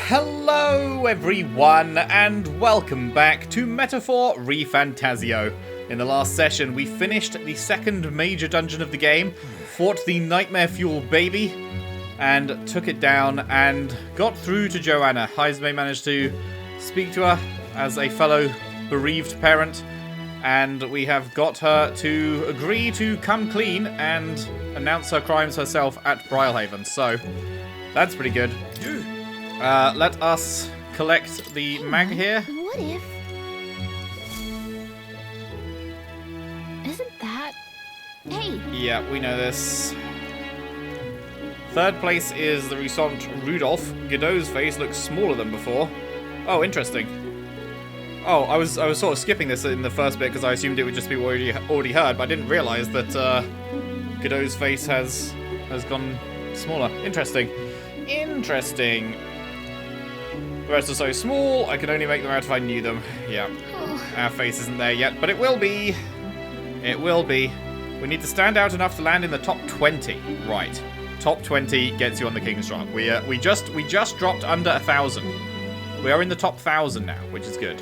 Hello everyone, and welcome back to Metaphor ReFantazio. In the last session, we finished the second major dungeon of the game, fought the Nightmare Fuel baby, and took it down and got through to Joanna. Haizme managed to speak to her as a fellow bereaved parent, and we have got her to agree to come clean and announce her crimes herself at Brylehaven. So, that's pretty good. Let us collect the mag here. What if... Isn't that... Hey! Yeah, we know this. Third place is the recent Rudolph. Godot's face looks smaller than before. Oh, interesting. Oh, I was sort of skipping this in the first bit because I assumed it would just be what we already heard, but I didn't realise that Godot's face has gone smaller. Interesting. Interesting. The rest are so small, I could only make them out if I knew them. Yeah. Our face isn't there yet, but it will be. It will be. We need to stand out enough to land in the top 20. Right. Top 20 gets you on the King's Rock. We just dropped under 1,000. We are in the top 1,000 now, which is good.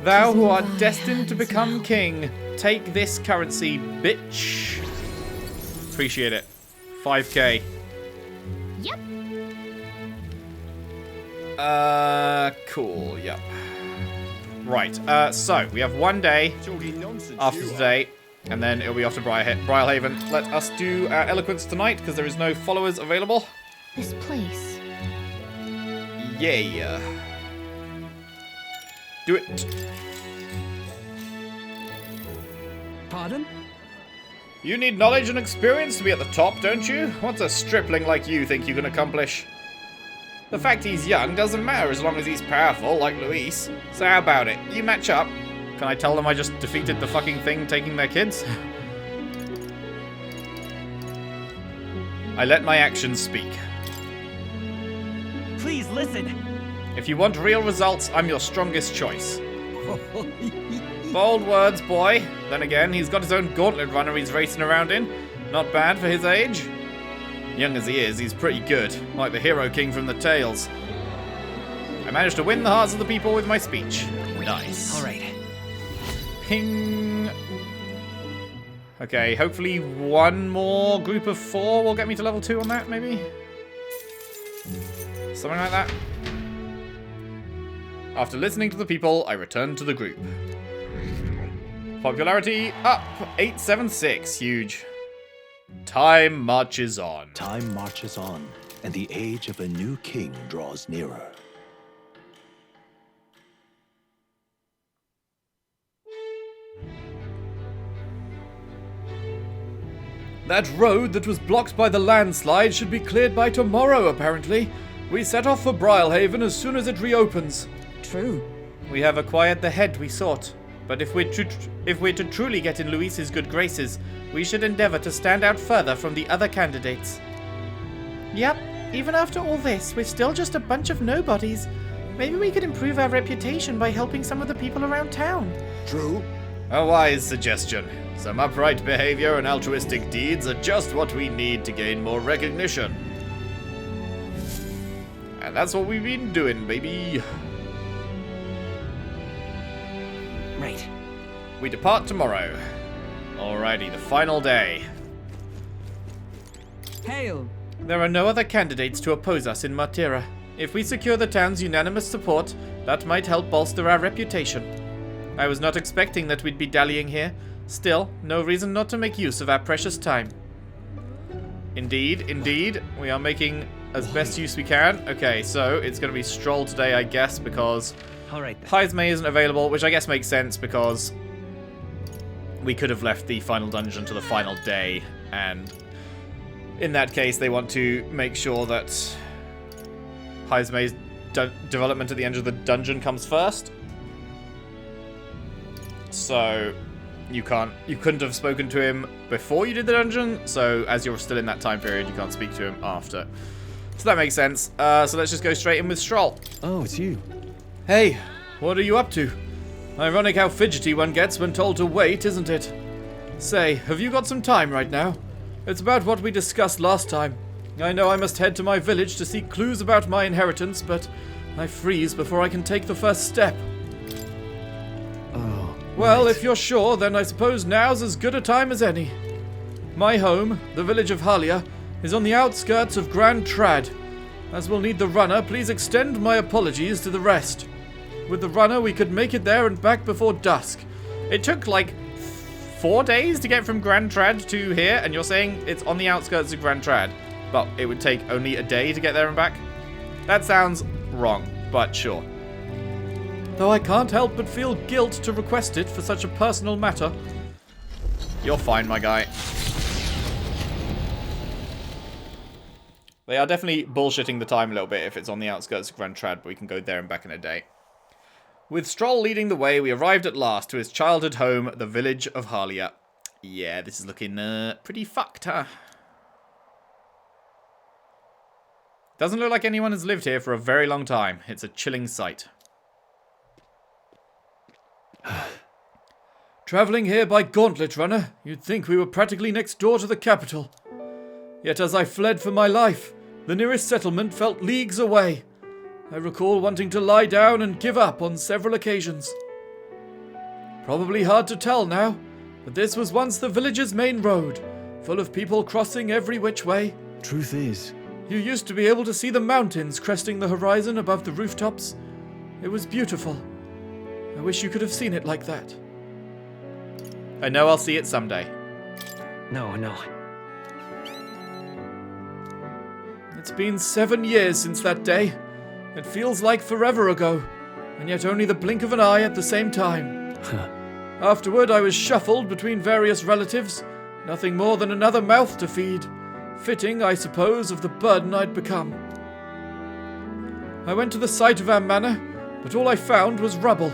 Thou who art destined to become king, take this currency, bitch. Appreciate it. 5k. Yep. Cool, yep. Right, so, we have one day after today, and then it'll be off to Brylehaven. Let us do our eloquence tonight, because there is no followers available. This place. Yeah. Do it. Pardon? You need knowledge and experience to be at the top, don't you? What's a stripling like you think you can accomplish? The fact he's young doesn't matter as long as he's powerful, like Luis. So how about it? You match up. Can I tell them I just defeated the fucking thing taking their kids? I let my actions speak. Please listen. If you want real results, I'm your strongest choice. Bold words, boy. Then again, he's got his own gauntlet runner he's racing around in. Not bad for his age. Young as he is, he's pretty good, like the Hero King from the Tales. I managed to win the hearts of the people with my speech. Nice. All right. Ping. Okay, hopefully one more group of 4 will get me to level 2 on that, maybe? Something like that. After listening to the people, I returned to the group. Popularity up, 876, huge. Time marches on. Time marches on, and the age of a new king draws nearer. That road that was blocked by the landslide should be cleared by tomorrow, apparently. We set off for Brylehaven as soon as it reopens. True. We have acquired the head we sought, but if we're to truly get in Luis's good graces, we should endeavor to stand out further from the other candidates. Yep, even after all this, we're still just a bunch of nobodies. Maybe we could improve our reputation by helping some of the people around town. True. A wise suggestion. Some upright behavior and altruistic deeds are just what we need to gain more recognition. And that's what we've been doing, baby. Right. We depart tomorrow. Alrighty, the final day. Hail. There are no other candidates to oppose us in Martira. If we secure the town's unanimous support, that might help bolster our reputation. I was not expecting that we'd be dallying here. Still, no reason not to make use of our precious time. Indeed, we are making as best use we can. Okay, so it's going to be Stroll today, I guess, because All right. Haizme isn't available, which I guess makes sense because we could have left the final dungeon to the final day, and in that case, they want to make sure that Haizme's development at the end of the dungeon comes first. So you couldn't have spoken to him before you did the dungeon, so as you're still in that time period, you can't speak to him after. So that makes sense. So let's just go straight in with Stroll. Oh, it's you. Hey, what are you up to? Ironic how fidgety one gets when told to wait, isn't it? Say, have you got some time right now? It's about what we discussed last time. I know I must head to my village to seek clues about my inheritance, but I freeze before I can take the first step. Oh. Well, right. if you're sure, then I suppose now's as good a time as any. My home, the village of Halia, is on the outskirts of Grand Trad. As we'll need the runner, please extend my apologies to the rest. With the runner, we could make it there and back before dusk. It took like 4 days to get from Grand Trad to here, and you're saying it's on the outskirts of Grand Trad, but it would take only a day to get there and back? That sounds wrong, but sure. Though I can't help but feel guilt to request it for such a personal matter. You're fine, my guy. They are definitely bullshitting the time a little bit if it's on the outskirts of Grand Trad, but we can go there and back in a day. With Stroll leading the way, we arrived at last to his childhood home, the village of Halia. Yeah, this is looking pretty fucked, huh? Doesn't look like anyone has lived here for a very long time. It's a chilling sight. Travelling here by gauntlet runner, you'd think we were practically next door to the capital. Yet as I fled for my life, the nearest settlement felt leagues away. I recall wanting to lie down and give up on several occasions. Probably hard to tell now, but this was once the village's main road, full of people crossing every which way. Truth is, You used to be able to see the mountains cresting the horizon above the rooftops. It was beautiful. I wish you could have seen it like that. I know I'll see it someday. No. It's been 7 years since that day. It feels like forever ago, and yet only the blink of an eye at the same time. Afterward, I was shuffled between various relatives, nothing more than another mouth to feed, fitting, I suppose, of the burden I'd become. I went to the site of our manor, but all I found was rubble.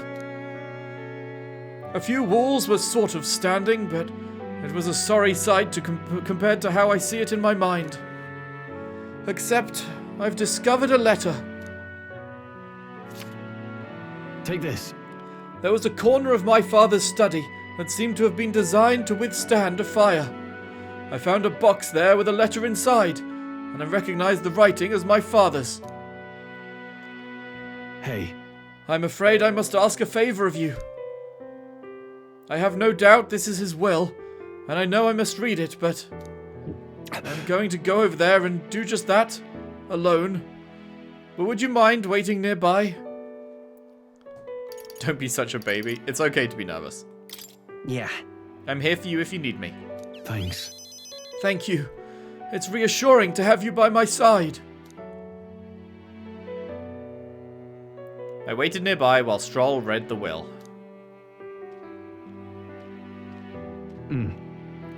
A few walls were sort of standing, but it was a sorry sight compared to how I see it in my mind. Except, I've discovered a letter. take this. There was a corner of my father's study that seemed to have been designed to withstand a fire. I found a box there with a letter inside, and I recognized the writing as my father's. Hey, I'm afraid I must ask a favor of you. I have no doubt this is his will, and I know I must read it, but I'm going to go over there and do just that, alone. But would you mind waiting nearby? Don't be such a baby. It's okay to be nervous. Yeah. I'm here for you if you need me. thanks. Thank you. It's reassuring to have you by my side. I waited nearby while Stroll read the will.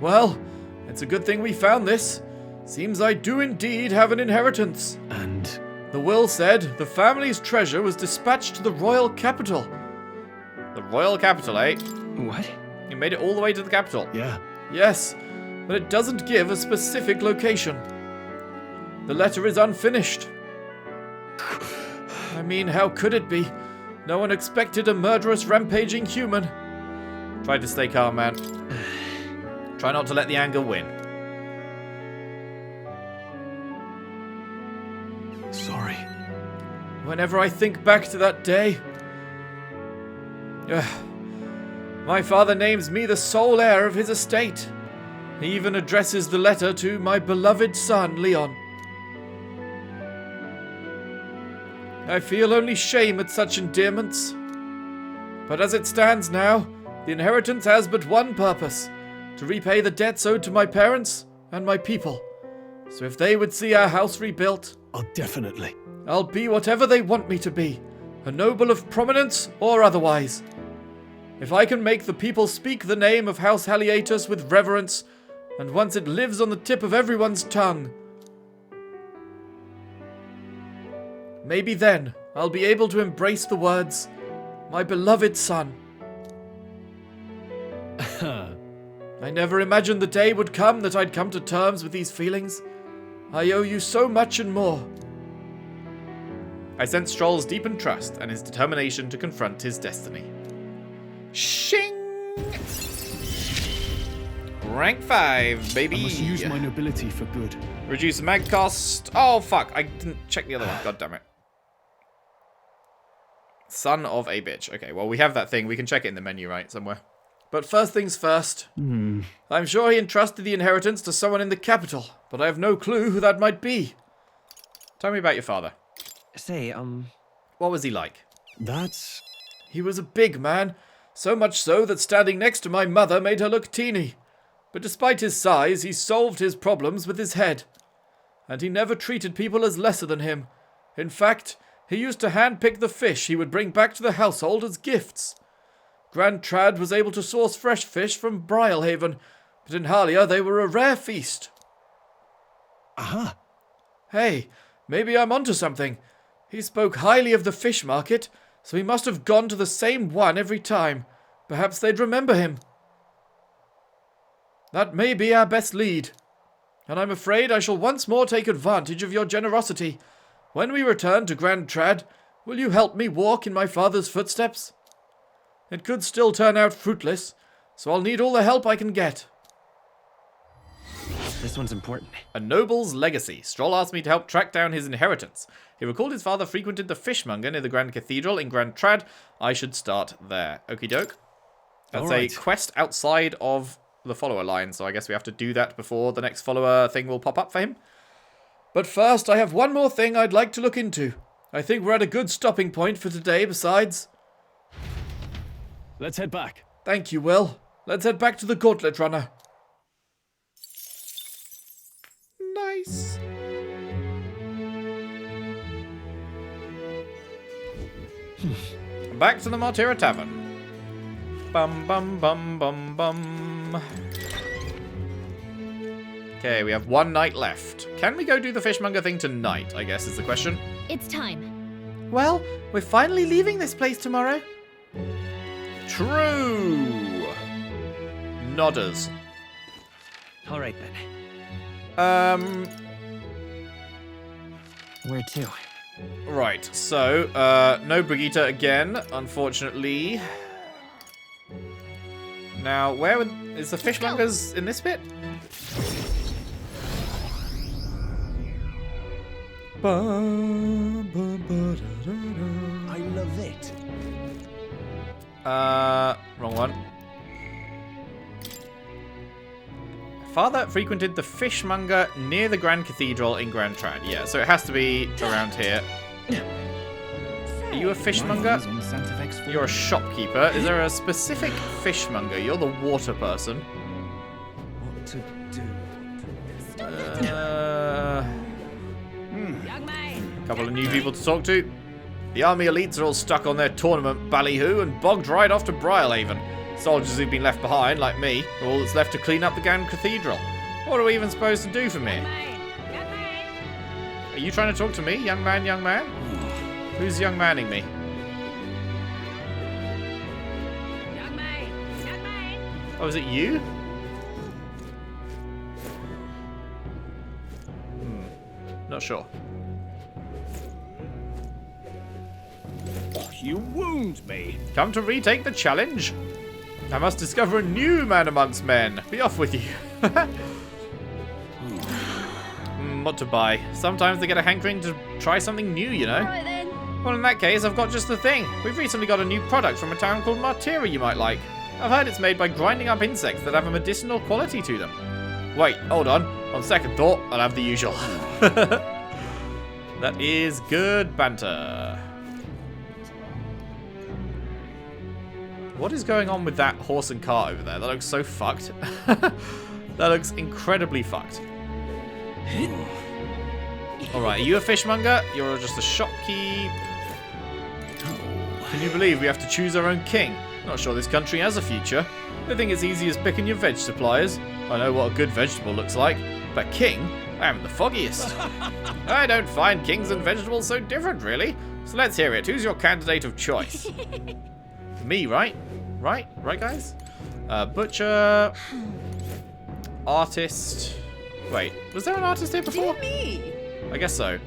Well, it's a good thing we found this. Seems I do indeed have an inheritance. And The will said the family's treasure was dispatched to the royal capital. The royal capital, eh? What? You made it all the way to the capital. yeah, Yes, but it doesn't give a specific location. The letter is unfinished. I mean, how could it be? No one expected a murderous, rampaging human. Try to stay calm, man. Try not to let the anger win. sorry. Whenever I think back to that day... my father names me the sole heir of his estate. He even addresses the letter to my beloved son, Leon. I feel only shame at such endearments. But as it stands now, the inheritance has but one purpose: to repay the debts owed to my parents and my people. So if they would see our house rebuilt, Oh, definitely. I'll be whatever they want me to be, a noble of prominence or otherwise. If I can make the people speak the name of House Haliatus with reverence, and once it lives on the tip of everyone's tongue, maybe then I'll be able to embrace the words, my beloved son. I never imagined the day would come that I'd come to terms with these feelings. I owe you so much and more. I sensed Stroll's deepened trust and his determination to confront his destiny. Shing! Rank 5, baby. I must use my nobility for good. Reduce the mag cost. Oh, fuck. I didn't check the other one. God damn it. Son of a bitch. Okay, well, we have that thing. We can check it in the menu, right? Somewhere. But first things first. I'm sure he entrusted the inheritance to someone in the capital, but I have no clue who that might be. Tell me about your father. Say, What was he like? That's... He was a big man, so much so that standing next to my mother made her look teeny. But despite his size, he solved his problems with his head. And he never treated people as lesser than him. In fact, he used to handpick the fish he would bring back to the household as gifts. Grand Trad was able to source fresh fish from Brialhaven, but in Halia they were a rare feast. Aha! Hey, maybe I'm onto something. He spoke highly of the fish market, so he must have gone to the same one every time. Perhaps they'd remember him. That may be our best lead. And I'm afraid I shall once more take advantage of your generosity. When we return to Grand Trad, will you help me walk in my father's footsteps? It could still turn out fruitless, so I'll need all the help I can get. this one's important. A noble's legacy. Stroll asked me to help track down his inheritance. He recalled his father frequented the fishmonger near the Grand Cathedral in Grand Trad. I should start there. Okie doke. That's a quest outside of the follower line, so I guess we have to do that before the next follower thing will pop up for him. But first, I have one more thing I'd like to look into. I think we're at a good stopping point for today, besides. Let's head back. Thank you, Will. Let's head back to the Gauntlet Runner. Nice. Back to the Martyra Tavern. Bum bum bum bum bum. Okay, we have one night left. Can we go do the fishmonger thing tonight, I guess is the question. It's time. Well, we're finally leaving this place tomorrow. True. Nodders. All right, then. Where to? Right, so, no Brigitte again, unfortunately. Now, where is the fishmongers in this bit? I love it. Wrong one. Father frequented the fishmonger near the Grand Cathedral in Grand Trad. Yeah, so it has to be around here. Are you a fishmonger? You're a shopkeeper. Is there a specific fishmonger? You're the water person. What to do? Couple of new people to talk to. The army elites are all stuck on their tournament ballyhoo and bogged right off to Brialhaven. Soldiers who've been left behind, like me, are all that's left to clean up the Grand Cathedral. What are we even supposed to do from here? Are you trying to talk to me, young man, young man? Who's young manning me? Oh, is it you? Not sure. You wound me. Come to retake the challenge? I must discover a new man amongst men. Be off with you. What to buy? Sometimes they get a hankering to try something new, you know? Alright then. Well, in that case, I've got just the thing. We've recently got a new product from a town called Martyra you might like. I've heard it's made by grinding up insects that have a medicinal quality to them. Wait, hold on. On second thought, I'll have the usual. That is good banter. What is going on with that horse and cart over there? That looks so fucked. That looks incredibly fucked. Alright, are you a fishmonger? You're just a shopkeep. Can you believe we have to choose our own king? Not sure this country has a future. I think it's easy as picking your veg suppliers. I know what a good vegetable looks like. But king? I am the foggiest. I don't find kings and vegetables so different, really. So let's hear it. Who's your candidate of choice? Me, right? Right, guys? Butcher. Artist. Wait, was there an artist here before? Me. I guess so.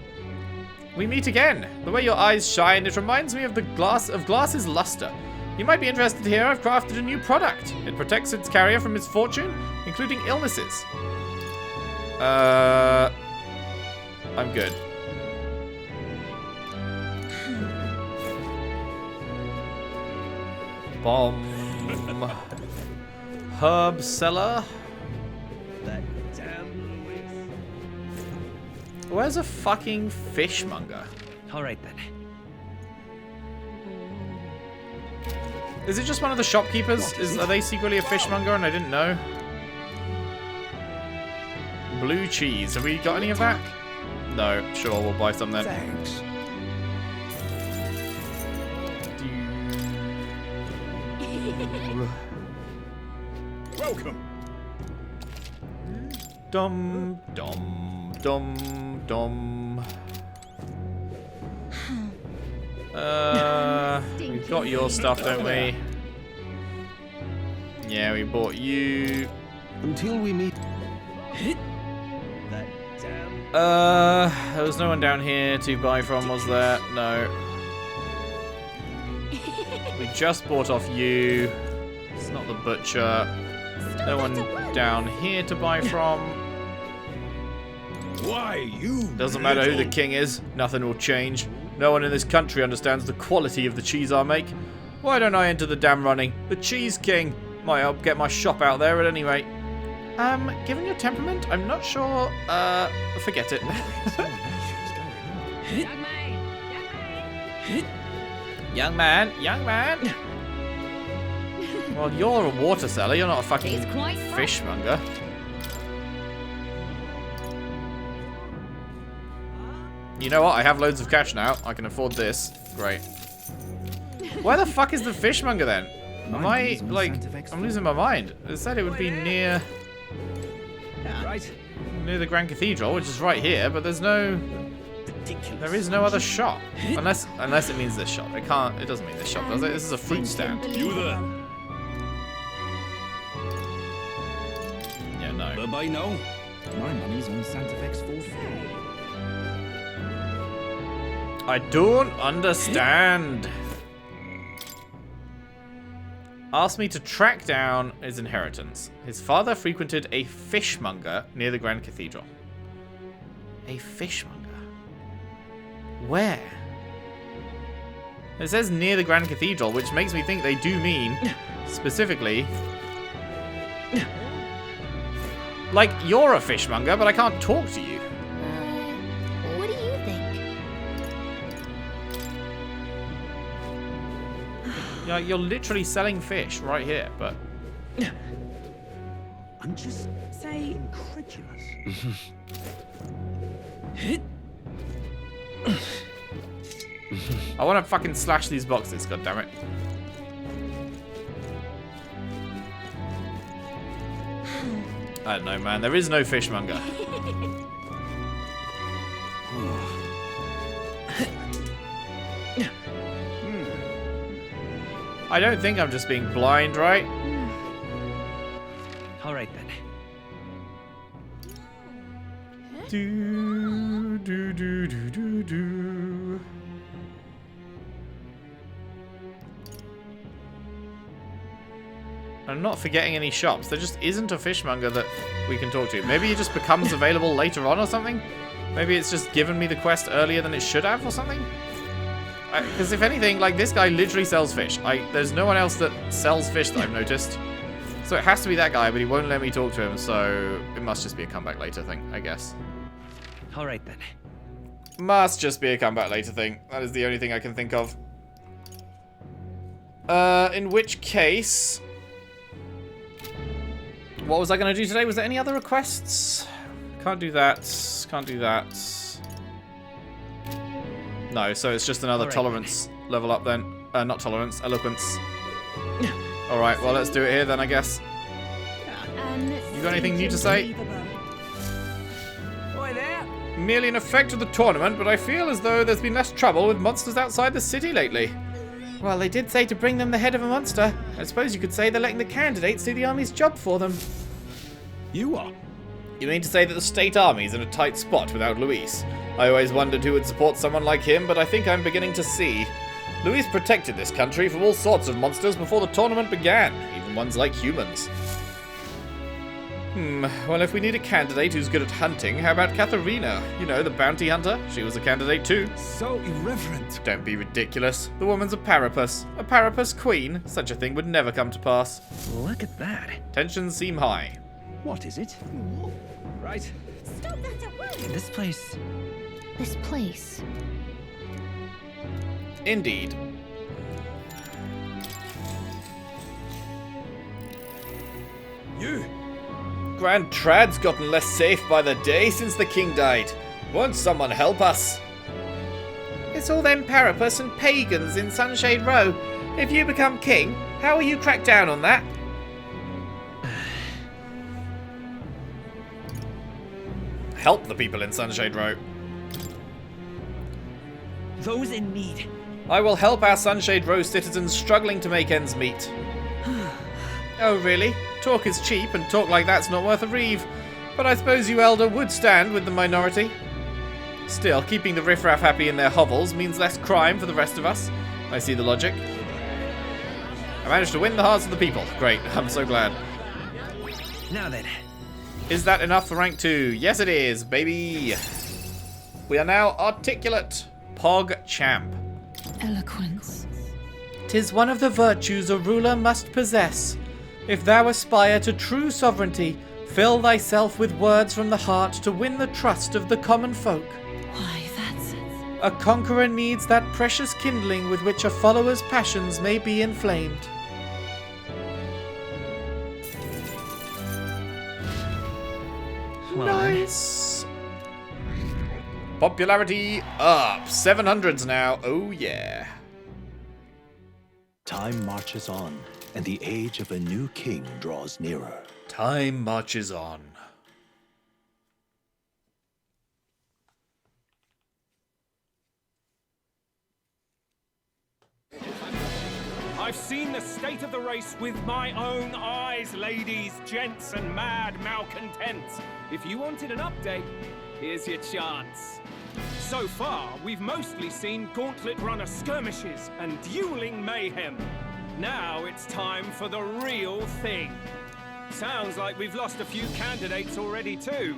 We meet again. The way your eyes shine, it reminds me of the glass's luster. You might be interested here. I've crafted a new product. It protects its carrier from misfortune including illnesses. I'm good. Bomb. Herb cellar. That damn Louis. Where's a fucking fishmonger? All right then. Is it just one of the shopkeepers? Are they secretly a fishmonger and I didn't know? Blue cheese. Have we got any of that? No. Sure, we'll buy some then. Thanks. Welcome. Dum dum dum dum. We've got your stuff, don't we? Yeah, we bought you. Until we meet. That damn. There was no one down here to buy from, was there? No. We just bought off you. It's not the butcher. No one down here to buy from. Why you? Doesn't matter who the king is. Nothing will change. No one in this country understands the quality of the cheese I make. Why don't I enter the damn running? The Cheese King. Might help get my shop out there at any rate. Given your temperament, I'm not sure. Forget it. Young man, young man. Well, you're a water seller. You're not a fucking He's quite right. fishmonger. You know what? I have loads of cash now. I can afford this. Great. Where the fuck is the fishmonger then? Am I, like, I'm losing my mind. It said it would be near Right. the Grand Cathedral, which is right here, but there's no, there is no other shop. Unless it means this shop. It doesn't mean this shop, does it? This is a fruit stand. You there? Yeah, no. Bye now. My money's on Santa Fe's full. I don't understand. Asked me to track down his inheritance. His father frequented a fishmonger near the Grand Cathedral. A fishmonger? Where? It says near the Grand Cathedral, which makes me think they do mean, specifically, like, you're a fishmonger, but I can't talk to you. What do you think? You're literally selling fish right here, but... I'm just incredulous. I want to fucking slash these boxes, goddammit. I don't know, man. There is no fishmonger. I don't think I'm just being blind, right? All right then. Do, do, do, do, do, do. I'm not forgetting any shops. There just isn't a fishmonger that we can talk to. Maybe it just becomes available later on or something? Maybe it's just given me the quest earlier than it should have or something? Because if anything, like, this guy literally sells fish. There's no one else that sells fish that I've noticed. So it has to be that guy, but he won't let me talk to him, so it must just be a comeback later thing, I guess. All right then. Must just be a comeback later thing. That is the only thing I can think of. In which case... What was I going to do today? Was there any other requests? Can't do that. Can't do that. No, so it's just another tolerance level up then. Not tolerance, eloquence. Alright, well, let's do it here then, I guess. You got anything new to say? Merely an effect of the tournament, but I feel as though there's been less trouble with monsters outside the city lately. Well, they did say to bring them the head of a monster. I suppose you could say they're letting the candidates do the army's job for them. You are. You mean to say that the state army's in a tight spot without Luis? I always wondered who would support someone like him, but I think I'm beginning to see. Luis protected this country from all sorts of monsters before the tournament began, even ones like humans. Well, if we need a candidate who's good at hunting, how about Katharina? You know, the bounty hunter. She was a candidate too. So irreverent. Don't be ridiculous. The woman's a parapus. A parapus queen. Such a thing would never come to pass. Look at that. Tensions seem high. What is it? Right. Stop that at once! This place. This place. Indeed. You. Grand Trad's gotten less safe by the day since the king died. Won't someone help us? It's all them parapus and pagans in Sunshade Row. If you become king, how will you crack down on that? Help the people in Sunshade Row. Those in need. I will help our Sunshade Row citizens struggling to make ends meet. Oh, really? Talk is cheap, and talk like that's not worth a reeve. But I suppose you Elder would stand with the minority. Still, keeping the riffraff happy in their hovels means less crime for the rest of us. I see the logic. I managed to win the hearts of the people. Great, I'm so glad. Now then. Is that enough for rank 2? Yes, it is, baby. We are now articulate. Pog champ. Eloquence. 'Tis one of the virtues a ruler must possess. If thou aspire to true sovereignty, fill thyself with words from the heart to win the trust of the common folk. Why, that's... A conqueror needs that precious kindling with which a follower's passions may be inflamed. Well, then. Nice. Popularity up. 700s now. Oh yeah. Time marches on, and the age of a new king draws nearer. Time marches on. I've seen the state of the race with my own eyes, ladies, gents, and mad malcontents. If you wanted an update, here's your chance. So far, we've mostly seen gauntlet runner skirmishes and dueling mayhem. Now it's time for the real thing. Sounds like we've lost a few candidates already too.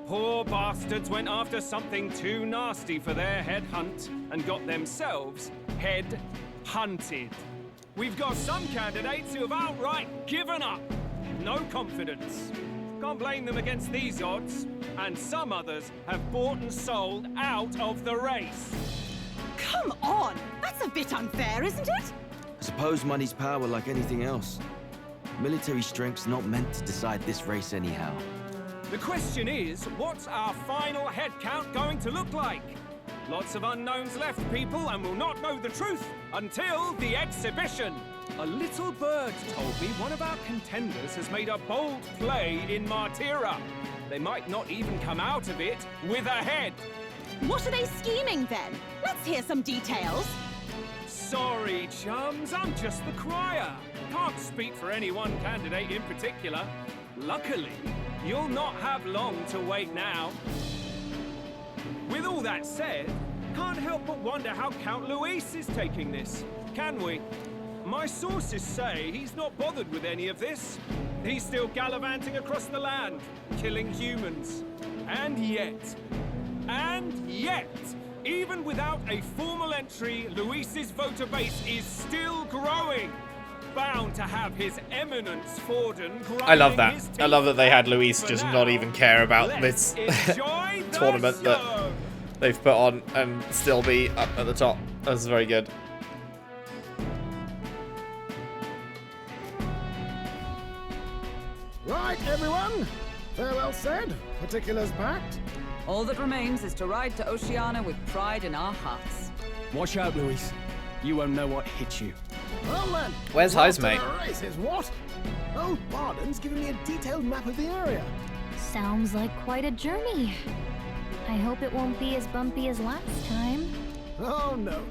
Poor bastards went after something too nasty for their head hunt and got themselves head hunted. We've got some candidates who have outright given up. No confidence. Can't blame them against these odds. And some others have bought and sold out of the race. Come on! That's a bit unfair, isn't it? I suppose money's power like anything else. Military strength's not meant to decide this race anyhow. The question is, what's our final head count going to look like? Lots of unknowns left, people, and we'll not know the truth until the exhibition. A little bird told me one of our contenders has made a bold play in Martira. They might not even come out of it with a head. What are they scheming then? Let's hear some details. Sorry, chums, I'm just the crier. Can't speak for any one candidate in particular. Luckily, you'll not have long to wait now. With all that said, can't help but wonder how Count Luis is taking this, can we? My sources say he's not bothered with any of this. He's still gallivanting across the land, killing humans. And yet, even without a formal entry, Luis's voter base is still growing. Bound to have his eminence Forden. I love that. I love that they had Luis just not even care about this tournament that they've put on and still be up at the top. That's very good. Right, everyone. Farewell said. Particulars packed. All that remains is to ride to Oceania with pride in our hearts. Watch out, Luis. You won't know what hit you. Well then. Where's Heis, mate? Races, what? Oh, Barden's giving me a detailed map of the area. Sounds like quite a journey. I hope it won't be as bumpy as last time. Oh no,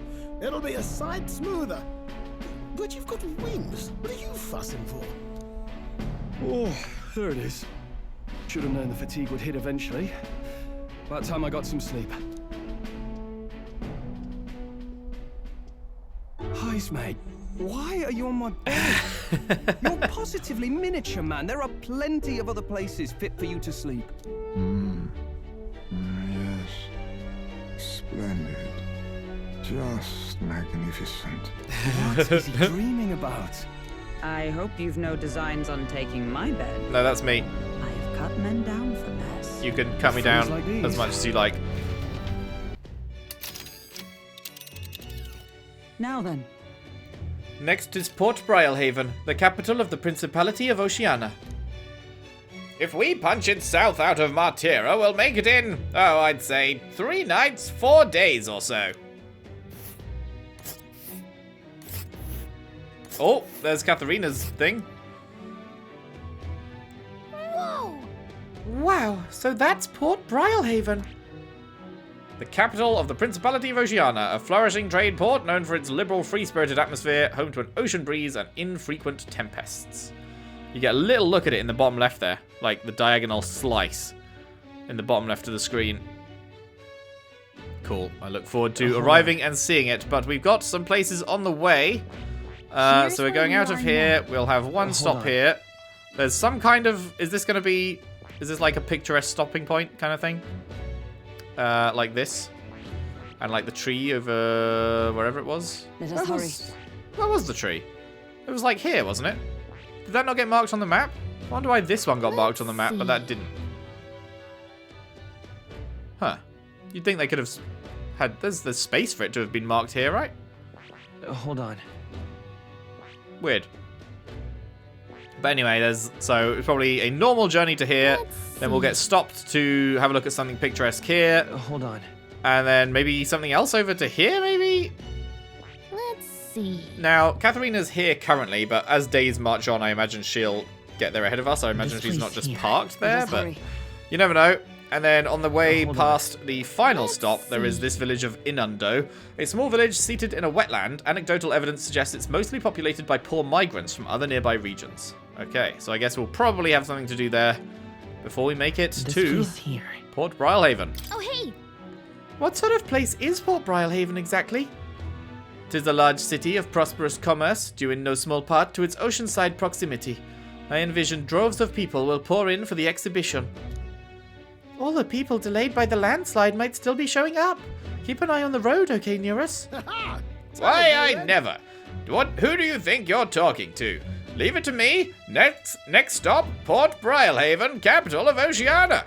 it'll be a sight smoother. But you've got wings. What are you fussing for? Oh, there it is. Should have known the fatigue would hit eventually. About time I got some sleep. Heis, mate. Why are you on my bed? You're positively miniature, man. There are plenty of other places fit for you to sleep. Yes. Splendid. Just magnificent. What is he dreaming about? I hope you've no designs on taking my bed. No, that's me. I have cut men down for less. You can cut me down like these. as much as you like. Now then. Next is Port Brialhaven, the capital of the Principality of Oceania. If we punch it south out of Martira, we'll make it in, oh, I'd say 3 nights, 4 days or so. Oh, there's Katharina's thing. Whoa! Wow, so that's Port Brialhaven. The capital of the Principality of Oceania, a flourishing trade port known for its liberal, free-spirited atmosphere, home to an ocean breeze and infrequent tempests. You get a little look at it in the bottom left there, like the diagonal slice in the bottom left of the screen. Cool, I look forward to arriving and seeing it, but we've got some places on the way. So we're going out of here, we'll have one stop here. There's some kind of, is this like a picturesque stopping point kind of thing? Like this. And like the tree over wherever it was. Let us hurry. Where was the tree? It was like here, wasn't it? Did that not get marked on the map? I wonder why this one got marked on the map, but that didn't. Huh. You'd think they could have had... There's space for it to have been marked here, right? Hold on. Weird. But anyway, so it's probably a normal journey to here. Then we'll get stopped to have a look at something picturesque here. Hold on. And then maybe something else over to here, maybe? Let's see. Now, Katharina's here currently, but as days march on, I imagine she'll get there ahead of us. I imagine she's not just parked there, but you never know. And then on the way past the final stop, there is this village of Inundo, a small village seated in a wetland. Anecdotal evidence suggests it's mostly populated by poor migrants from other nearby regions. Okay, so I guess we'll probably have something to do there before we make it to Port Brialhaven. Oh, hey! What sort of place is Port Brialhaven exactly? 'Tis a large city of prosperous commerce, due in no small part to its oceanside proximity. I envision droves of people will pour in for the exhibition. All the people delayed by the landslide might still be showing up. Keep an eye on the road, okay, Nearus? Why, I never. Who do you think you're talking to? Leave it to me. Next stop, Port Brialhaven, capital of Oceania.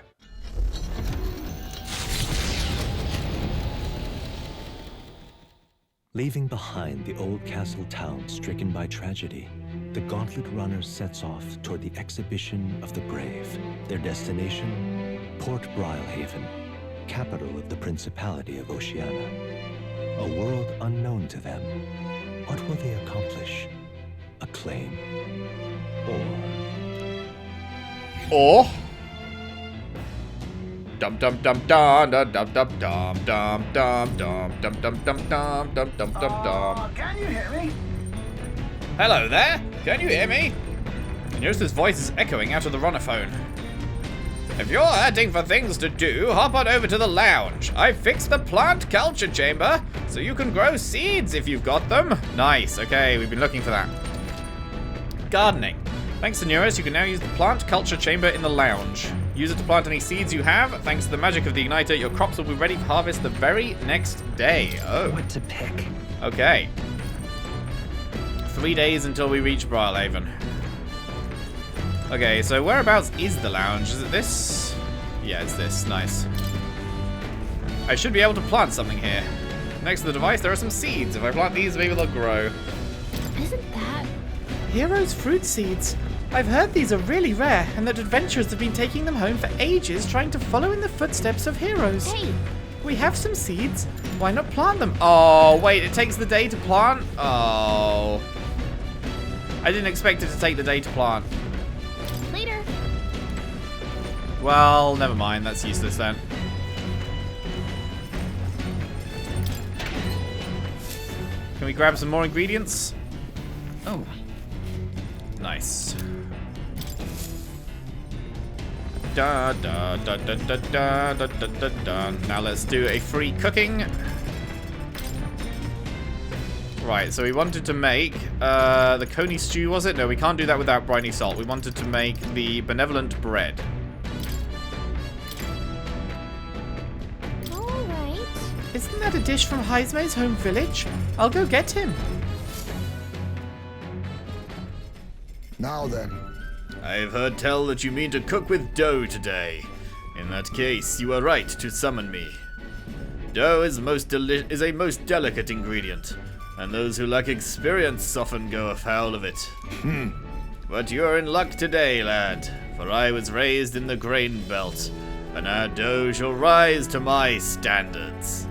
Leaving behind the old castle town stricken by tragedy, the Gauntlet Runner sets off toward the exhibition of the brave. Their destination, Port Brialhaven, capital of the Principality of Oceania. A world unknown to them. What will they accomplish? Acclaim? Or? Dum dum dum dum dum dum dum dum dum dum dum dum dum dum dum dum dum dum. Can you hear me? Hello there. Can you hear me? Nearus's voice is echoing out of the runner phone. If you're hunting for things to do, hop on over to the lounge. I fixed the plant culture chamber, so you can grow seeds if you've got them. Nice, okay, we've been looking for that. Gardening. Thanks to Neurus, you can now use the plant culture chamber in the lounge. Use it to plant any seeds you have. Thanks to the magic of the igniter, your crops will be ready for harvest the very next day. Oh. What to pick? Okay. 3 days until we reach Brialhaven. Okay, so whereabouts is the lounge? Is it this? Yeah, it's this. Nice. I should be able to plant something here. Next to the device, there are some seeds. If I plant these, maybe they'll grow. Isn't that... Heroes' fruit seeds. I've heard these are really rare, and that adventurers have been taking them home for ages, trying to follow in the footsteps of heroes. Hey! We have some seeds. Why not plant them? Oh, wait, it takes the day to plant? Oh. I didn't expect it to take the day to plant. Later. Well, never mind. That's useless then. Can we grab some more ingredients? Oh. Nice. Da da da da da da da da da da. Now let's do a free cooking. Right, so we wanted to make the coney stew, was it? No, we can't do that without briny salt. We wanted to make the benevolent bread. Alright. Isn't that a dish from Heisme's home village? I'll go get him. Now then. I've heard tell that you mean to cook with dough today. In that case, you are right to summon me. Dough is a most delicate ingredient, and those who lack experience often go afoul of it. But you're in luck today, lad, for I was raised in the grain belt, and our dough shall rise to my standards.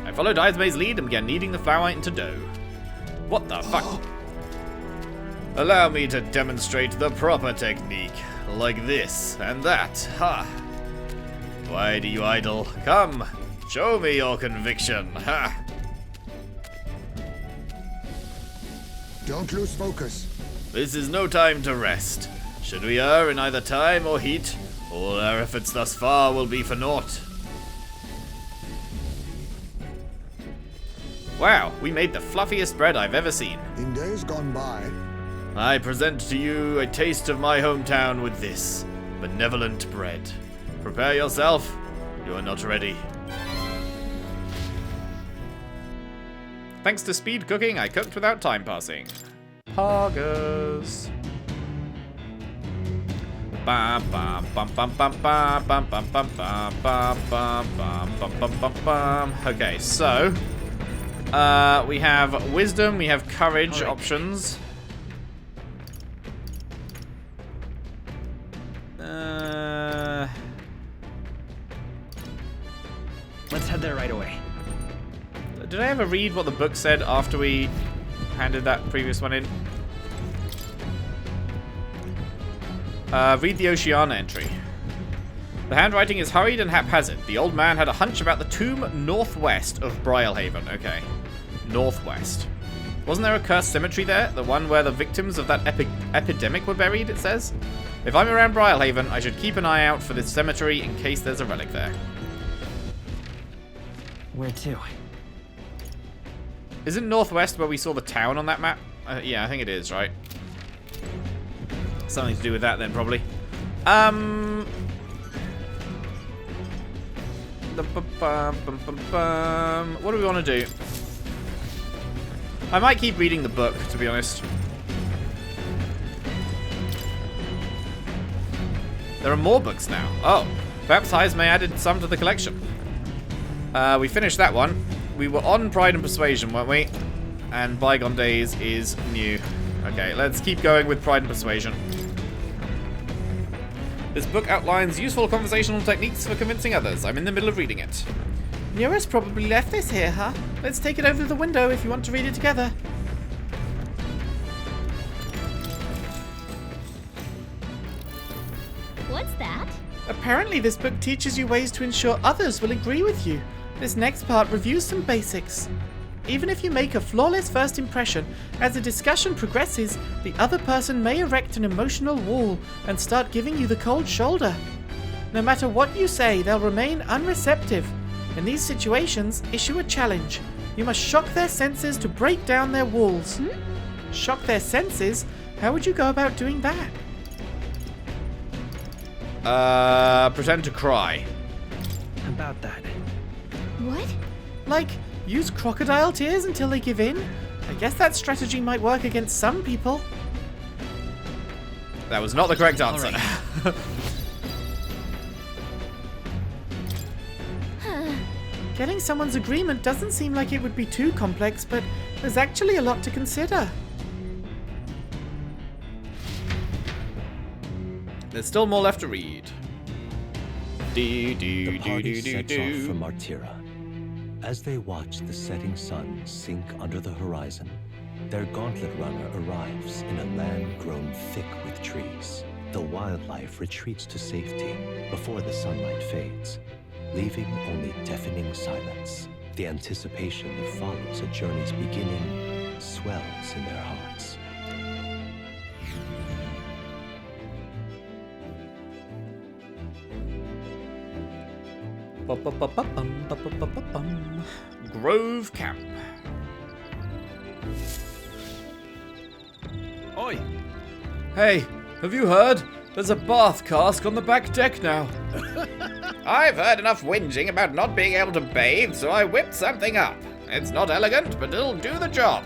I followed Heisme's lead and began kneading the flour into dough. What the fuck? Allow me to demonstrate the proper technique, like this and that, ha! Why do you idle? Come, show me your conviction, ha! Don't lose focus. This is no time to rest. Should we err in either time or heat, all our efforts thus far will be for naught. Wow, we made the fluffiest bread I've ever seen. In days gone by, I present to you a taste of my hometown with this benevolent bread. Prepare yourself. You are not ready. Thanks to speed cooking, I cooked without time passing. Poggers. Bam bam bam bam bam bam bam bam bam bam bam bam bam bam bam bam. Okay, so we have wisdom, we have courage options. Let's head there right away. Did I ever read what the book said after we handed that previous one in? Read the Oceana entry. The handwriting is hurried and haphazard. The old man had a hunch about the tomb northwest of Brylehaven. Okay. Northwest. Wasn't there a cursed cemetery there? The one where the victims of that epidemic were buried, it says? If I'm around Brylehaven, I should keep an eye out for this cemetery in case there's a relic there. Where to? Isn't northwest where we saw the town on that map? Yeah, I think it is, right? Something to do with that then, probably. What do we want to do? I might keep reading the book, to be honest. There are more books now. Oh, perhaps Heisme added some to the collection. We finished that one. We were on Pride and Persuasion, weren't we? And Bygone Days is new. Okay, let's keep going with Pride and Persuasion. This book outlines useful conversational techniques for convincing others. I'm in the middle of reading it. Nearest probably left this here, huh? Let's take it over to the window if you want to read it together. What's that? Apparently this book teaches you ways to ensure others will agree with you. This next part reviews some basics. Even if you make a flawless first impression, as the discussion progresses, the other person may erect an emotional wall and start giving you the cold shoulder. No matter what you say, they'll remain unreceptive. In these situations, issue a challenge. You must shock their senses to break down their walls. Shock their senses? How would you go about doing that? Pretend to cry. About that. What? Like, use crocodile tears until they give in? I guess that strategy might work against some people. That was not the correct answer. Right. Getting someone's agreement doesn't seem like it would be too complex, but there's actually a lot to consider. There's still more left to read. The party sets off from Martira. As they watch the setting sun sink under the horizon, their gauntlet runner arrives in a land grown thick with trees. The wildlife retreats to safety before the sunlight fades, leaving only deafening silence. The anticipation that follows a journey's beginning swells in their hearts. Grove Camp. Oi! Hey, have you heard? There's a bath cask on the back deck now. I've heard enough whinging about not being able to bathe, so I whipped something up. It's not elegant, but it'll do the job.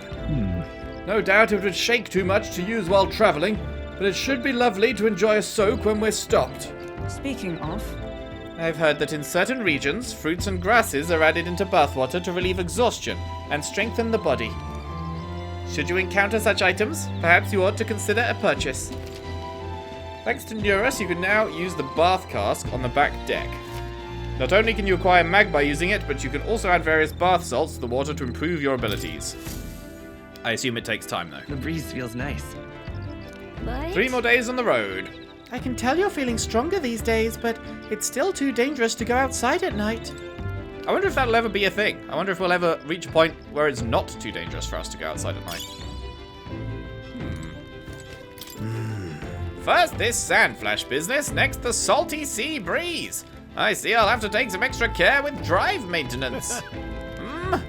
No doubt it would shake too much to use while travelling, but it should be lovely to enjoy a soak when we're stopped. Speaking of, I've heard that in certain regions, fruits and grasses are added into bathwater to relieve exhaustion and strengthen the body. Should you encounter such items, perhaps you ought to consider a purchase. Thanks to Neurus, you can now use the bath cask on the back deck. Not only can you acquire mag by using it, but you can also add various bath salts to the water to improve your abilities. I assume it takes time, though. The breeze feels nice. But 3 more days on the road. I can tell you're feeling stronger these days, but it's still too dangerous to go outside at night. I wonder if that'll ever be a thing. I wonder if we'll ever reach a point where it's not too dangerous for us to go outside at night. First this sand flash business, next the salty sea breeze. I see I'll have to take some extra care with drive maintenance.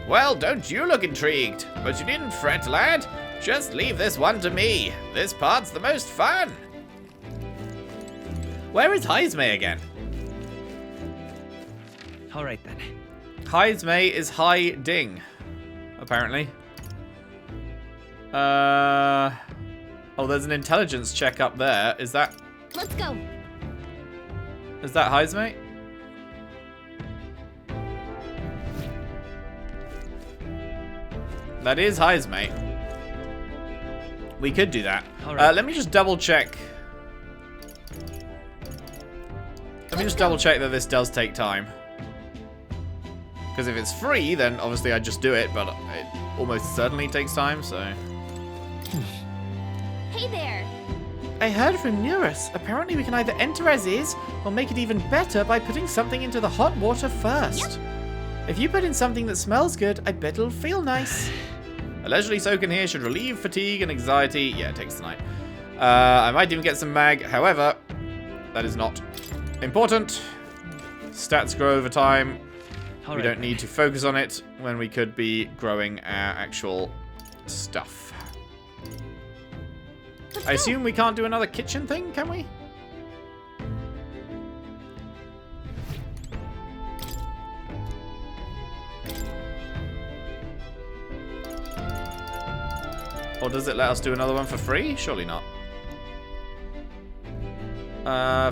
Well, don't you look intrigued. But you needn't fret, lad. Just leave this one to me. This part's the most fun. Where is Heismay again? All right then. Heismay is hiding, apparently. Oh, there's an intelligence check up there. Is that... let's go. Is that Heismay? That is Heismay. We could do that. Alright. Let me just double check. Let me just double check that this does take time. Because if it's free, then obviously I'd just do it, but it almost certainly takes time, so... Hey there. I heard from Neurus. Apparently we can either enter as is, or make it even better by putting something into the hot water first. If you put in something that smells good, I bet it'll feel nice. A leisurely soak in here should relieve fatigue and anxiety. Yeah, it takes the night. I might even get some mag. However, that is not important. Stats grow over time. We don't need to focus on it when we could be growing our actual stuff. I assume we can't do another kitchen thing, can we? Or does it let us do another one for free? Surely not.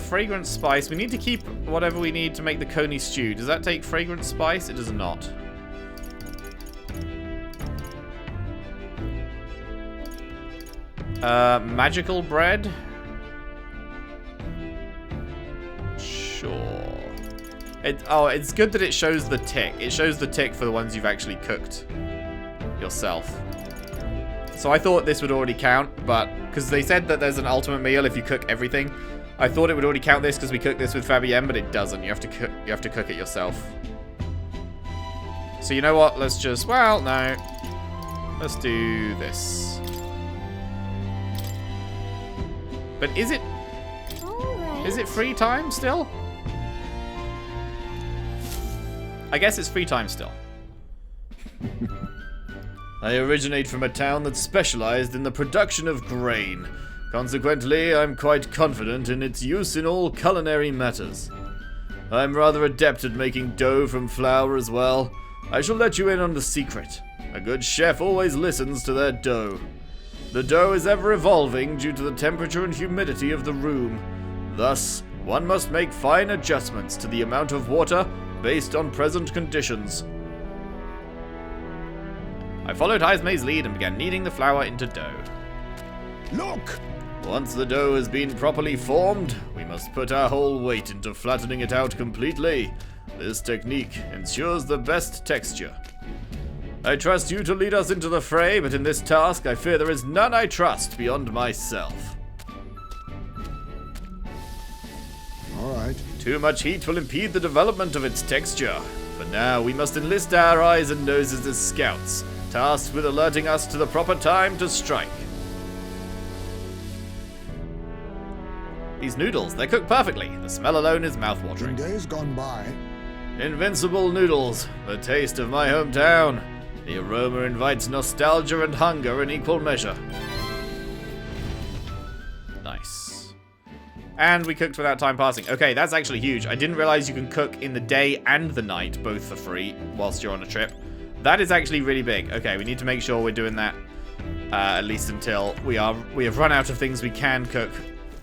Fragrant spice. We need to keep whatever we need to make the coney stew. Does that take fragrant spice? It does not. Magical bread. Sure. It's good that it shows the tick. It shows the tick for the ones you've actually cooked yourself. So I thought this would already count, but because they said that there's an ultimate meal if you cook everything, I thought it would already count this because we cooked this with Fabienne, but it doesn't. You have to cook it yourself. So you know what? Let's just, well, no. Let's do this. But is it free time still? I guess it's free time still. I originate from a town that's specialized in the production of grain. Consequently, I'm quite confident in its use in all culinary matters. I'm rather adept at making dough from flour as well. I shall let you in on the secret. A good chef always listens to their dough. The dough is ever evolving due to the temperature and humidity of the room. Thus, one must make fine adjustments to the amount of water based on present conditions. I followed Heismay's lead and began kneading the flour into dough. Look! Once the dough has been properly formed, we must put our whole weight into flattening it out completely. This technique ensures the best texture. I trust you to lead us into the fray, but in this task I fear there is none I trust beyond myself. All right. Too much heat will impede the development of its texture. For now, we must enlist our eyes and noses as scouts, tasked with alerting us to the proper time to strike. These noodles, they cook perfectly. The smell alone is In mouth-watering. days gone by, Invincible noodles, the taste of my hometown. The aroma invites nostalgia and hunger in equal measure. Nice. And we cooked without time passing. Okay, that's actually huge. I didn't realize you can cook in the day and the night, both for free, whilst you're on a trip. That is actually really big. Okay, we need to make sure we're doing that at least until we have run out of things we can cook.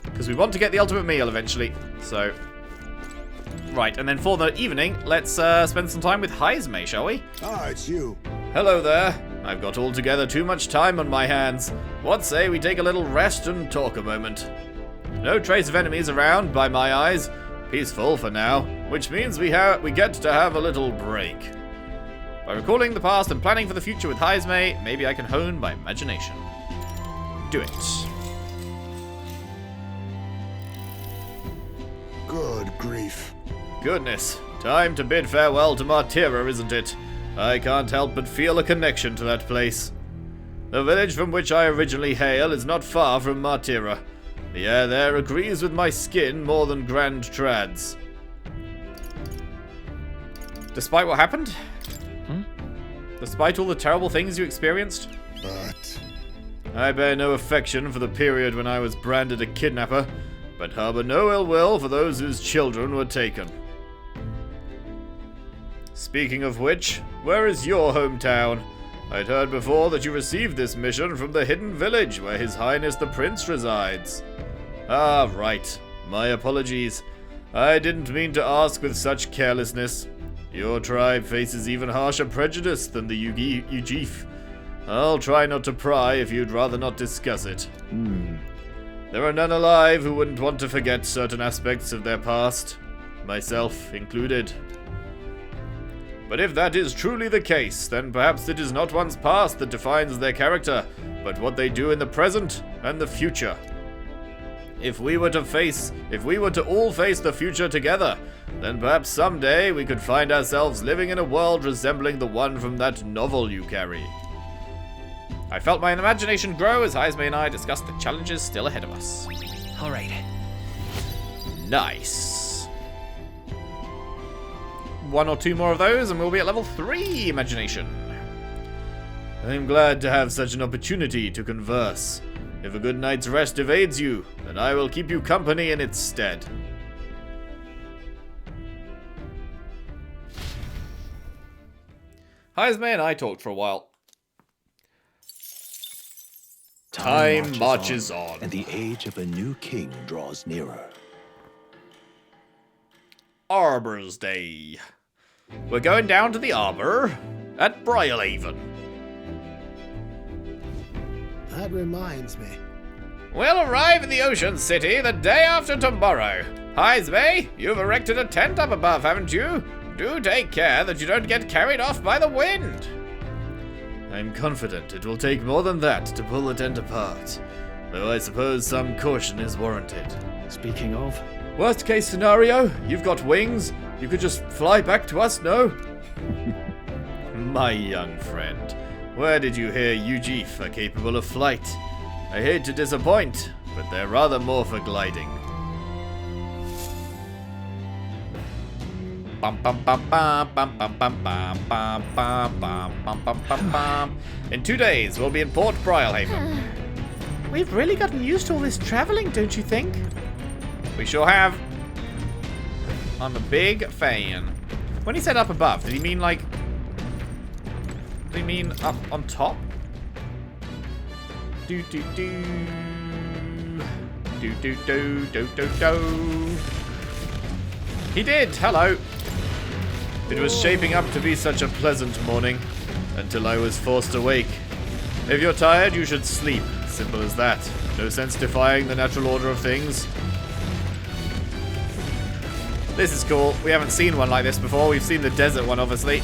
Because we want to get the ultimate meal eventually. So, right, and then for the evening, let's spend some time with Haizme, shall we? Ah, it's you. Hello there. I've got altogether too much time on my hands. What say we take a little rest and talk a moment? No trace of enemies around, by my eyes. Peaceful for now, which means we get to have a little break. By recalling the past and planning for the future with Haizme, maybe I can hone my imagination. Do it. Good grief. Goodness. Time to bid farewell to Martira, isn't it? I can't help but feel a connection to that place. The village from which I originally hail is not far from Martira. The air there agrees with my skin more than Grand Trad's. Despite what happened? Despite all the terrible things you experienced? But I bear no affection for the period when I was branded a kidnapper, but harbor no ill will for those whose children were taken. Speaking of which, where is your hometown? I'd heard before that you received this mission from the hidden village where His Highness the Prince resides. Ah, right. My apologies. I didn't mean to ask with such carelessness. Your tribe faces even harsher prejudice than the Ujif. I'll try not to pry if you'd rather not discuss it. There are none alive who wouldn't want to forget certain aspects of their past, myself included. But if that is truly the case, then perhaps it is not one's past that defines their character, but what they do in the present and the future. If we were to all face the future together, then perhaps someday we could find ourselves living in a world resembling the one from that novel you carry. I felt my imagination grow as Haizme and I discussed the challenges still ahead of us. All right. Nice. 1 or 2 more of those and we'll be at level 3 imagination. I'm glad to have such an opportunity to converse. If a good night's rest evades you, then I will keep you company in its stead. Haizme and I talked for a while. Time marches on, and the age of a new king draws nearer. Arbor's Day. We're going down to the Arbor at Briarhaven. That reminds me. We'll arrive in the Ocean City the day after tomorrow. Haizme, you've erected a tent up above, haven't you? Do take care that you don't get carried off by the wind. I'm confident it will take more than that to pull the tent apart, though I suppose some caution is warranted. Speaking of... Worst case scenario, you've got wings. You could just fly back to us, no? My young friend, where did you hear Ujif are capable of flight? I hate to disappoint, but they're rather more for gliding. In 2 days, we'll be in Port Briarhaven. We've really gotten used to all this traveling, don't you think? We sure have. I'm a big fan. When he said up above, did he mean like... Did he mean up on top? Do do do. Do do do do do do. He did, hello. It was shaping up to be such a pleasant morning, until I was forced awake. If you're tired, you should sleep. Simple as that. No sense defying the natural order of things. This is cool. We haven't seen one like this before. We've seen the desert one, obviously.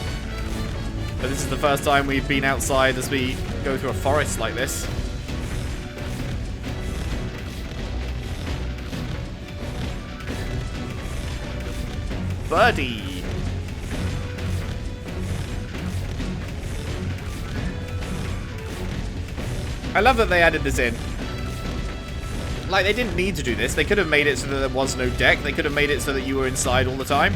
But this is the first time we've been outside as we go through a forest like this. Birdie. I love that they added this in. Like, they didn't need to do this. They could have made it so that there was no deck. They could have made it so that you were inside all the time.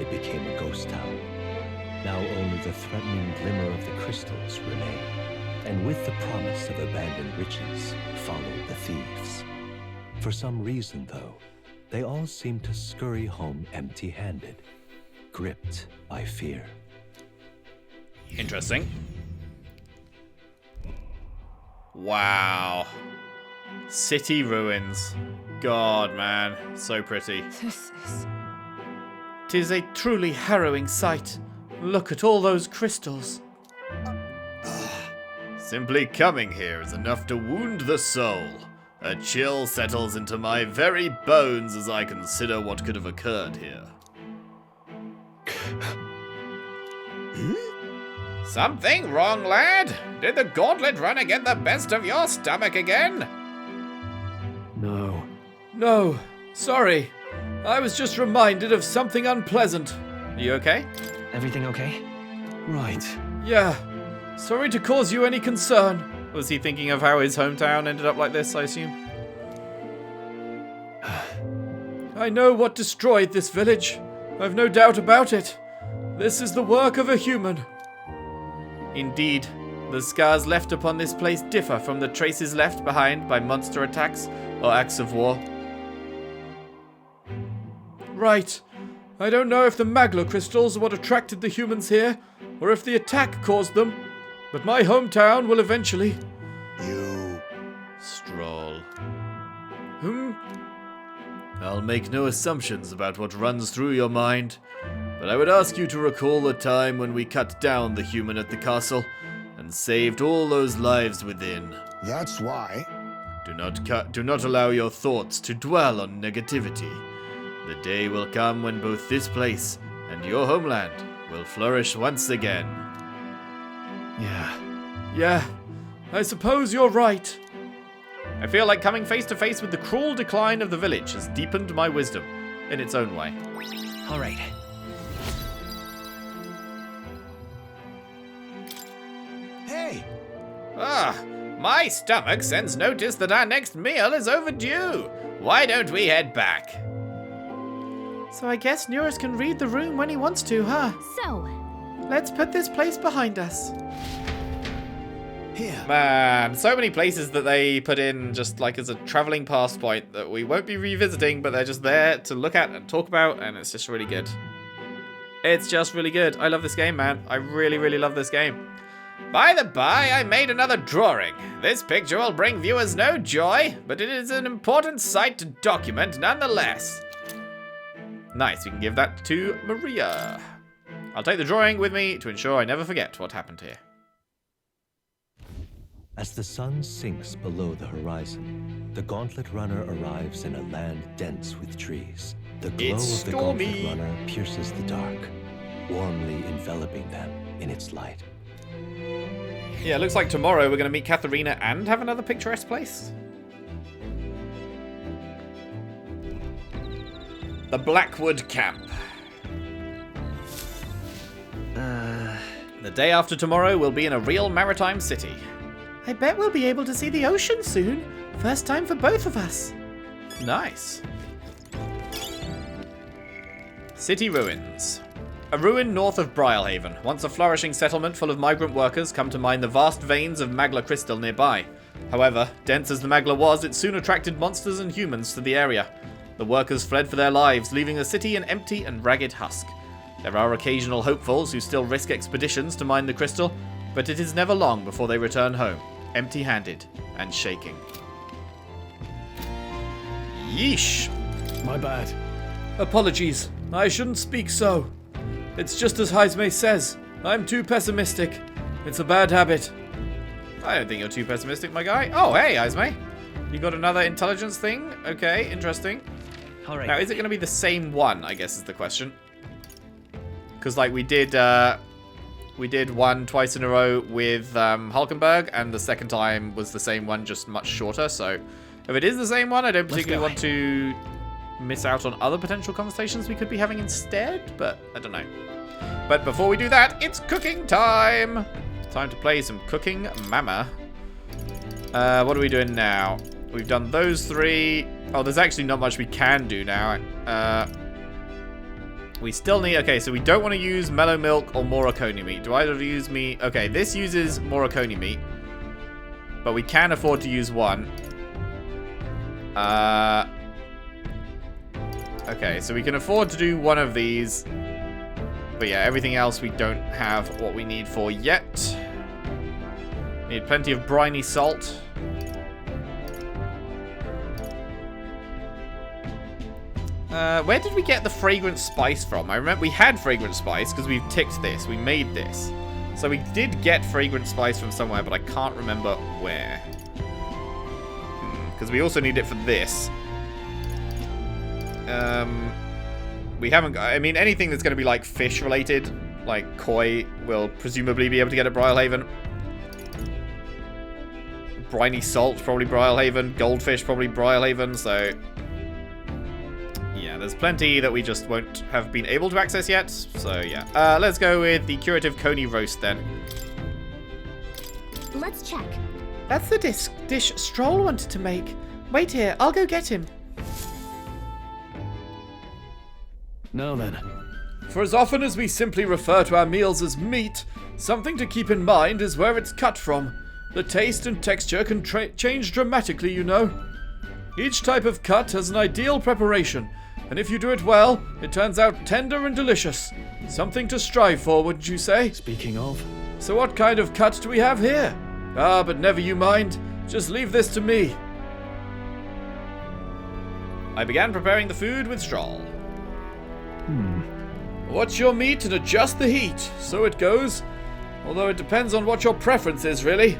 it became a ghost town. Now only the threatening glimmer of the crystals remain. And with the promise of abandoned riches followed the thieves. For some reason, though, they all seem to scurry home empty-handed, gripped by fear. Interesting. Wow. City ruins. God, man. So pretty. Tis a truly harrowing sight. Look at all those crystals. Simply coming here is enough to wound the soul. A chill settles into my very bones as I consider what could have occurred here. Something wrong, lad? Did the gauntlet runner get the best of your stomach again? No. No, sorry. I was just reminded of something unpleasant. Are you okay? Everything okay? Right. Yeah. Sorry to cause you any concern. Was he thinking of how his hometown ended up like this, I assume? I know what destroyed this village. I've no doubt about it. This is the work of a human. Indeed. The scars left upon this place differ from the traces left behind by monster attacks or acts of war. Right. I don't know if the magla crystals are what attracted the humans here, or if the attack caused them, but my hometown will eventually... You... Stroll. Hmm? I'll make no assumptions about what runs through your mind, but I would ask you to recall the time when we cut down the human at the castle and saved all those lives within. That's why. Do not allow your thoughts to dwell on negativity. The day will come when both this place and your homeland will flourish once again. Yeah, I suppose you're right. I feel like coming face to face with the cruel decline of the village has deepened my wisdom in its own way. All right. Hey! My stomach sends notice that our next meal is overdue. Why don't we head back? So I guess Neurus can read the room when he wants to, huh? So, let's put this place behind us. Here. Man, so many places that they put in just like as a traveling past point that we won't be revisiting, but they're just there to look at and talk about, and it's just really good. It's just really good. I love this game, man. I really, really love this game. By the by, I made another drawing. This picture will bring viewers no joy, but it is an important sight to document nonetheless. Nice, we can give that to Maria. I'll take the drawing with me to ensure I never forget what happened here. As the sun sinks below the horizon, the Gauntlet Runner arrives in a land dense with trees. The glow of the Gauntlet Runner pierces the dark, warmly enveloping them in its light. Yeah, it looks like tomorrow we're going to meet Katharina and have another picturesque place. The Blackwood Camp. The day after tomorrow, we'll be in a real maritime city. I bet we'll be able to see the ocean soon. First time for both of us. Nice. City ruins. A ruin north of Brialhaven, once a flourishing settlement full of migrant workers come to mine the vast veins of magla crystal nearby. However, dense as the magla was, it soon attracted monsters and humans to the area. The workers fled for their lives, leaving the city an empty and ragged husk. There are occasional hopefuls who still risk expeditions to mine the crystal, but it is never long before they return home, empty-handed and shaking. Yeesh. My bad. Apologies. I shouldn't speak so. It's just as Haizme says. I'm too pessimistic. It's a bad habit. I don't think you're too pessimistic, my guy. Oh, hey, Haizme. You got another intelligence thing? Okay, interesting. All right. Now, is it going to be the same one, I guess is the question. Because, like, we did one twice in a row with Hulkenberg, and the second time was the same one, just much shorter. So, if it is the same one, I don't particularly want to miss out on other potential conversations we could be having instead, but I don't know. But before we do that, it's cooking time! Time to play some Cooking Mama. What are we doing now? We've done those three. Oh, there's actually not much we can do now. We still need... Okay, so we don't want to use mellow milk or Moroconi meat. Do either use meat? Okay, this uses Moroconi meat. But we can afford to use one. Okay, so we can afford to do one of these. But yeah, everything else we don't have what we need for yet. Need plenty of briny salt. Where did we get the fragrant spice from? I remember we had fragrant spice because we've ticked this. We made this. So we did get fragrant spice from somewhere, but I can't remember where. Because we also need it for this. We haven't got... I mean, anything that's going to be, like, fish-related, like koi, will presumably be able to get at Brylehaven. Briny salt, probably Brylehaven. Goldfish, probably Brylehaven, so... Yeah, there's plenty that we just won't have been able to access yet, so yeah. Let's go with the curative coney roast, then. Let's check. That's the dish Stroll wanted to make. Wait here, I'll go get him. Now then. For as often as we simply refer to our meals as meat, something to keep in mind is where it's cut from. The taste and texture can change dramatically, you know. Each type of cut has an ideal preparation, and if you do it well, it turns out tender and delicious. Something to strive for, wouldn't you say? Speaking of... So what kind of cut do we have here? Ah, but never you mind. Just leave this to me. I began preparing the food with Stroll. Watch your meat and adjust the heat, so it goes. Although it depends on what your preference is, really.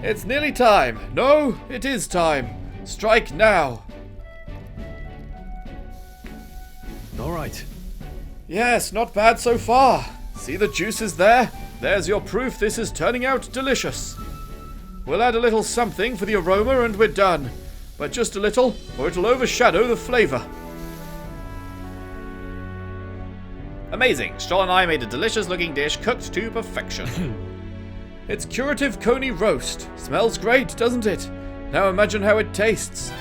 It's nearly time. No, it is time. Strike now. All right. Yes, not bad so far. See the juices there? There's your proof this is turning out delicious. We'll add a little something for the aroma and we're done. But just a little, or it'll overshadow the flavor. Amazing. Stroll and I made a delicious looking dish cooked to perfection. It's curative coney roast. Smells great, doesn't it? Now imagine how it tastes.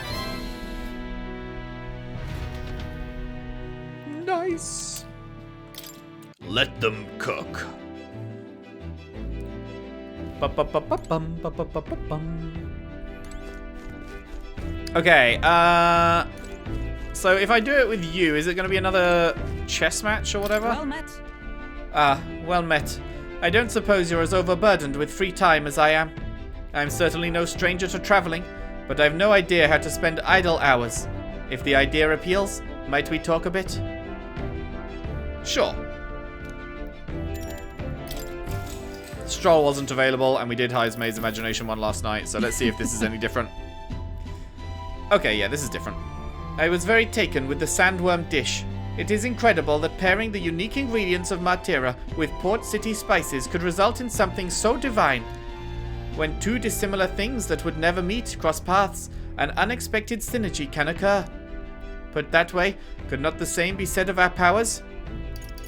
Nice. Let them cook. Okay, so if I do it with you, is it going to be another chess match or whatever? Well met. Ah, well met. I don't suppose you're as overburdened with free time as I am. I'm certainly no stranger to traveling, but I've no idea how to spend idle hours. If the idea appeals, might we talk a bit? Sure. Stroll wasn't available, and we did Heismay's Imagination one last night, so let's see if this is any different. Okay, yeah, this is different. I was very taken with the sandworm dish. It is incredible that pairing the unique ingredients of Martira with Port City spices could result in something so divine. When two dissimilar things that would never meet cross paths, an unexpected synergy can occur. Put that way, could not the same be said of our powers?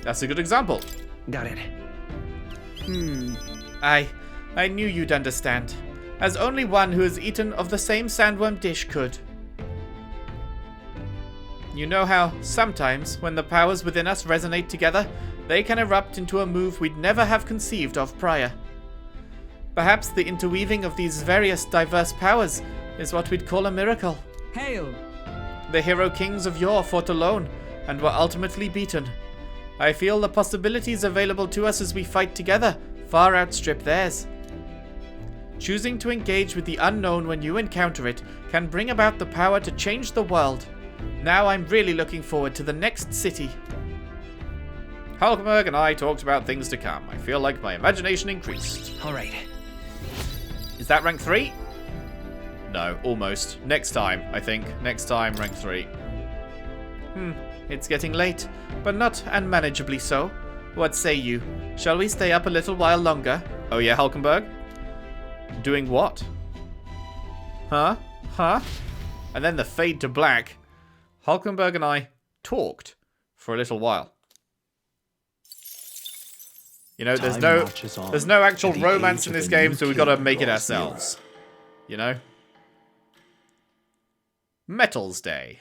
That's a good example. Got it. I knew you'd understand, as only one who has eaten of the same sandworm dish could. You know how, sometimes, when the powers within us resonate together, they can erupt into a move we'd never have conceived of prior. Perhaps the interweaving of these various diverse powers is what we'd call a miracle. Hail! The hero kings of yore fought alone, and were ultimately beaten. I feel the possibilities available to us as we fight together far outstrip theirs. Choosing to engage with the unknown when you encounter it can bring about the power to change the world. Now I'm really looking forward to the next city. Hulkenberg and I talked about things to come. I feel like my imagination increased. All right. Is that rank 3? No, almost. Next time, I think. Next time, rank 3. It's getting late, but not unmanageably so. What say you? Shall we stay up a little while longer? Oh yeah, Hulkenberg? Doing what? Huh? And then the fade to black. Hulkenberg and I talked for a little while. You know, there's no actual romance in this game, so we've got to make it ourselves. You know? Metals Day.